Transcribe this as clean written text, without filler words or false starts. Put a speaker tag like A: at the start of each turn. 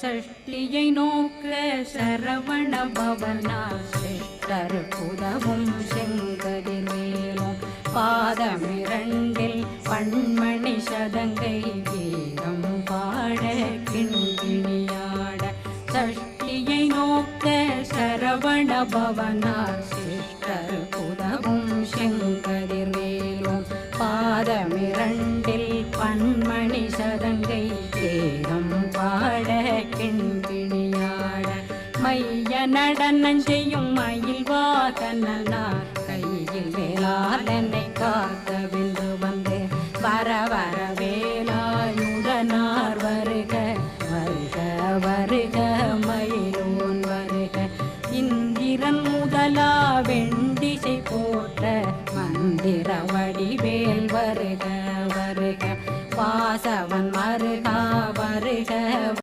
A: சஷ்டியை நோக்க சரவண பவனா சிஷ்டர் புதவும் செங்கதிர்வேலும் பாதமிரண்டில் பண்மணி சதங்கை கீதம் பாட கிண்கிணியாட சஷ்டியை நோக்க சரவண பவனா சிஷ்டர் புதவும் செங்கதிர்வேலும் பாதமிரண்டில் பண்மணி சதங்கை கீதம் பாட கிண்கிணியாட மைய நடனம் செய்யும் மயில் வாகனார் கையில் வேளாளனை காக்க வென்று வந்து வர வர வேலாயுதனார் வருக வருக வருக